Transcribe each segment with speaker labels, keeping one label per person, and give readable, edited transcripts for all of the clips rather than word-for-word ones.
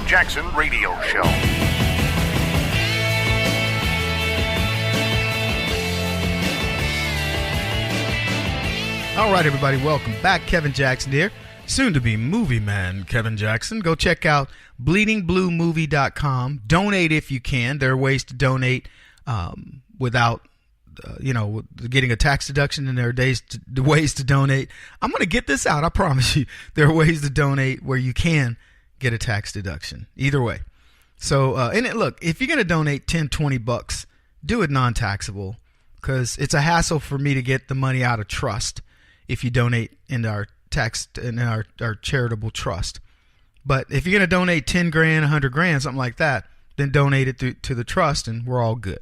Speaker 1: Jackson Radio Show.
Speaker 2: All right, everybody, welcome back. Kevin Jackson here, soon to be movie man Kevin Jackson. Go check out bleedingbluemovie.com. Donate if you can. There are ways to donate without getting a tax deduction, and there are ways to donate. I'm going to get this out, I promise you. There are ways to donate where you can get a tax deduction. Either way. So, look, if you're going to donate 10, 20 bucks, do it non-taxable, because it's a hassle for me to get the money out of trust if you donate into our our charitable trust. But if you're going to donate 10 grand, 100 grand, something like that, then donate it to the trust, and we're all good.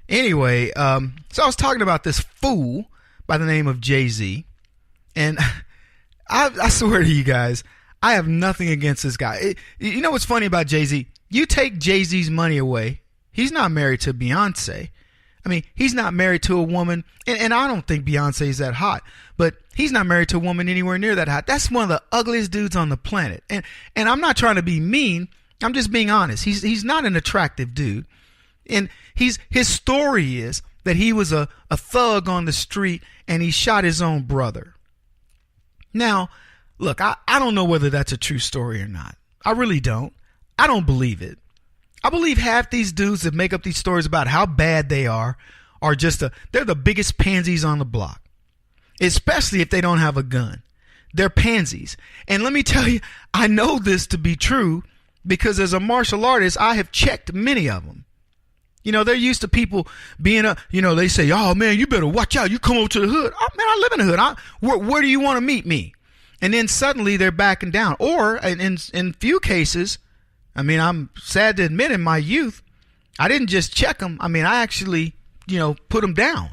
Speaker 2: Anyway, so I was talking about this fool by the name of Jay-Z, and I swear to you guys, I have nothing against this guy. You know what's funny about Jay-Z? You take Jay-Z's money away, he's not married to Beyonce. I mean, he's not married to a woman, and I don't think Beyonce is that hot, but he's not married to a woman anywhere near that hot. That's one of the ugliest dudes on the planet. And I'm not trying to be mean. I'm just being honest. He's not an attractive dude. And his story is that he was a thug on the street and he shot his own brother. Now, look, I don't know whether that's a true story or not. I really don't. I don't believe it. I believe half these dudes that make up these stories about how bad they are just they're the biggest pansies on the block, especially if they don't have a gun. They're pansies. And let me tell you, I know this to be true because as a martial artist, I have checked many of them. You know, they're used to people being they say, oh man, you better watch out. You come over to the hood. Oh man, I live in the hood. Where do you want to meet me? And then suddenly they're backing down. Or in few cases, I mean, I'm sad to admit in my youth, I didn't just check them. I mean, I actually, put them down.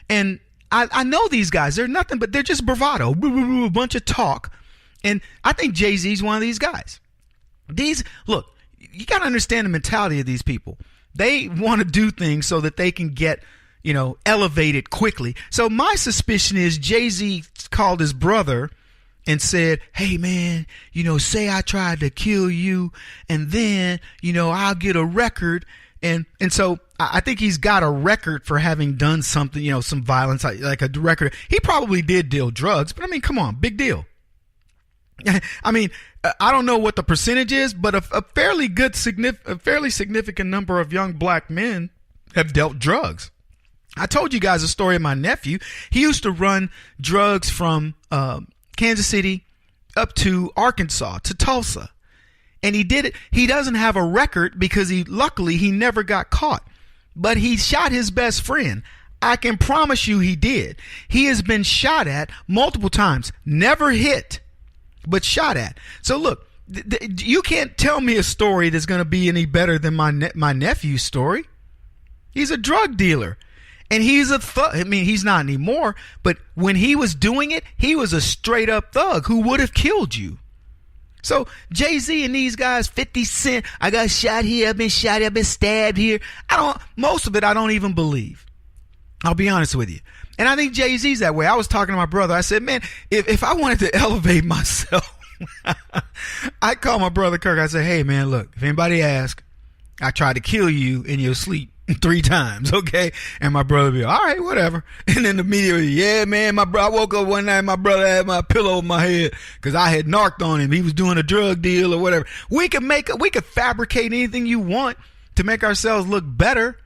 Speaker 2: And I know these guys, they're nothing, but they're just bravado, a bunch of talk. And I think Jay-Z's one of these guys. Look, you got to understand the mentality of these people. They want to do things so that they can get, elevated quickly. So my suspicion is Jay-Z called his brother and said, hey man, say I tried to kill you and then, I'll get a record. And so I think he's got a record for having done something, some violence, like a record. He probably did deal drugs, but I mean, come on, big deal. I mean, I don't know what the percentage is, but a fairly significant number of young black men have dealt drugs. I told you guys a story of my nephew. He used to run drugs from Kansas City up to Arkansas to Tulsa. And he did it. He doesn't have a record because luckily he never got caught. But he shot his best friend. I can promise you he did. He has been shot at multiple times. Never hit, but shot at. So look, you can't tell me a story that's going to be any better than my nephew's story. He's a drug dealer. And he's a thug. I mean, he's not anymore, but when he was doing it, he was a straight up thug who would have killed you. So Jay-Z and these guys, 50 Cent, I got shot here, I've been shot here, I've been stabbed here. Most of it I don't even believe. I'll be honest with you. And I think Jay-Z's that way. I was talking to my brother. I said, man, if I wanted to elevate myself, I called my brother Kirk. I said, hey man, look, if anybody asks, I tried to kill you in your sleep 3 times, okay? And my brother be, all right, whatever. And then immediately, yeah, man, I woke up one night, my brother had my pillow on my head because I had narked on him. He was doing a drug deal or whatever. We could fabricate anything you want to make ourselves look better.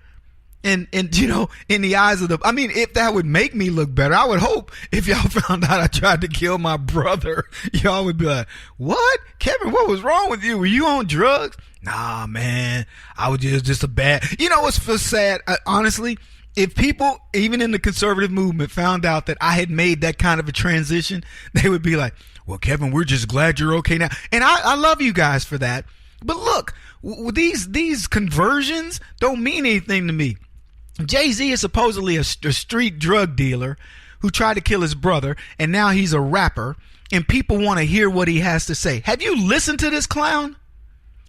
Speaker 2: And in the eyes of if that would make me look better, I would hope if y'all found out I tried to kill my brother, y'all would be like, what? Kevin, what was wrong with you? Were you on drugs? Nah, man, I was just a bad, what's so sad? Honestly, if people, even in the conservative movement, found out that I had made that kind of a transition, they would be like, well, Kevin, we're just glad you're okay now. And I love you guys for that. But look, these conversions don't mean anything to me. Jay-Z is supposedly a street drug dealer who tried to kill his brother, and now he's a rapper, and people want to hear what he has to say. Have you listened to this clown?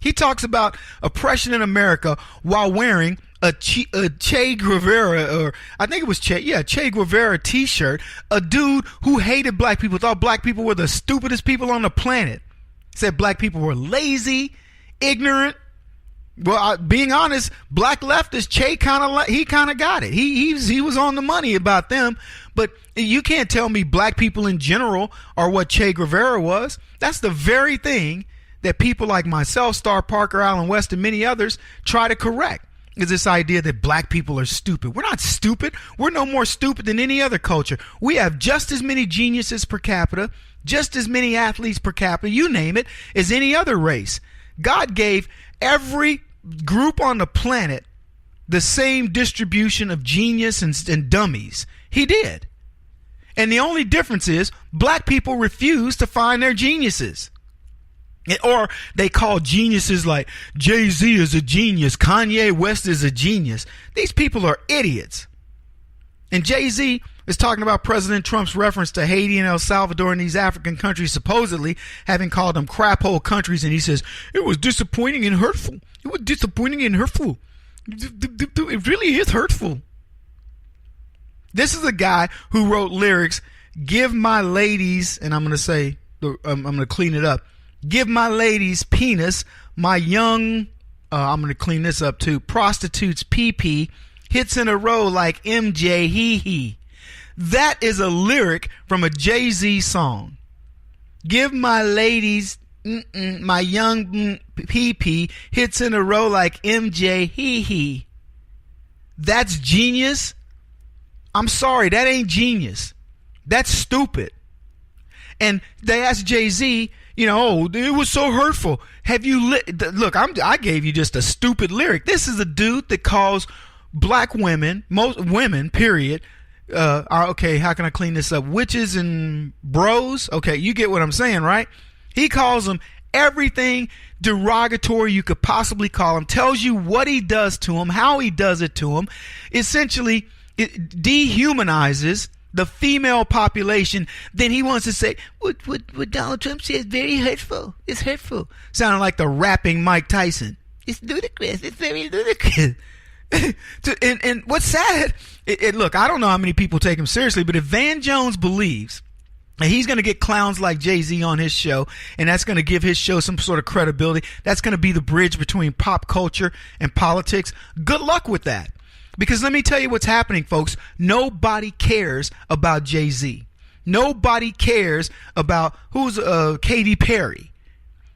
Speaker 2: He talks about oppression in America while wearing a Che Guevara, or I think it was Che Guevara t-shirt, a dude who hated black people, thought black people were the stupidest people on the planet, said black people were lazy, ignorant. Well, being honest, black leftist Che kind of got it. He was on the money about them. But you can't tell me black people in general are what Che Guevara was. That's the very thing that people like myself, Star Parker, Allen West, and many others try to correct. Is this idea that black people are stupid. We're not stupid. We're no more stupid than any other culture. We have just as many geniuses per capita, just as many athletes per capita, you name it, as any other race. God gave every group on the planet the same distribution of genius and dummies. He did. And the only difference is black people refuse to find their geniuses. Or they call geniuses like Jay-Z is a genius, Kanye West is a genius. These people are idiots. And Jay-Z is talking about President Trump's reference to Haiti and El Salvador and these African countries supposedly having called them crap hole countries. And he says, it was disappointing and hurtful. It was disappointing and hurtful. It really is hurtful. This is a guy who wrote lyrics, give my ladies, and I'm going to say, I'm going to clean it up. Give my ladies penis, my young, I'm going to clean this up too, prostitutes pee-pee, hits in a row like MJ hee-hee. That is a lyric from a Jay-Z song. Give my ladies, my young pee-pee, hits in a row like MJ hee-hee. That's genius? I'm sorry, that ain't genius. That's stupid. And they asked Jay-Z, it was so hurtful. Have you look? I gave you just a stupid lyric. This is a dude that calls black women, most women, period. Okay, how can I clean this up? Witches and bros. Okay, you get what I'm saying, right? He calls them everything derogatory you could possibly call them. Tells you what he does to them, how he does it to them. Essentially, it dehumanizes the female population. Then he wants to say what Donald Trump says is very hurtful. It's hurtful. Sounding like the rapping Mike Tyson. It's ludicrous. It's very ludicrous. and what's sad, look, I don't know how many people take him seriously, but if Van Jones believes that he's going to get clowns like Jay-Z on his show, and that's going to give his show some sort of credibility, that's going to be the bridge between pop culture and politics, good luck with that. Because let me tell you what's happening, folks. Nobody cares about Jay-Z. Nobody cares about who's Katy Perry.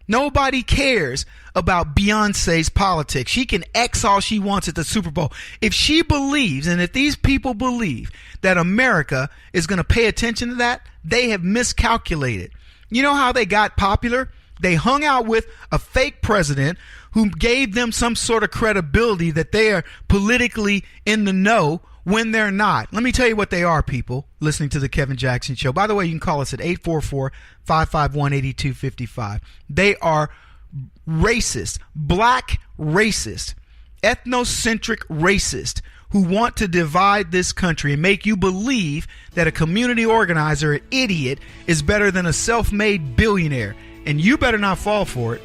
Speaker 2: Nobody cares about Beyonce's politics. She can X all she wants at the Super Bowl. If she believes, and if these people believe that America is going to pay attention to that, they have miscalculated. You know how they got popular? They hung out with a fake president who gave them some sort of credibility that they are politically in the know when they're not. Let me tell you what they are, people listening to the Kevin Jackson Show. By the way, you can call us at 844-551-8255. They are racist, black racist, ethnocentric racist who want to divide this country and make you believe that a community organizer, an idiot, is better than a self-made billionaire. And you better not fall for it.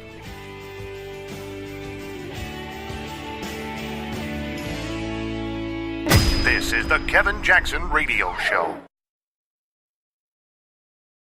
Speaker 1: This is the Kevin Jackson Radio Show.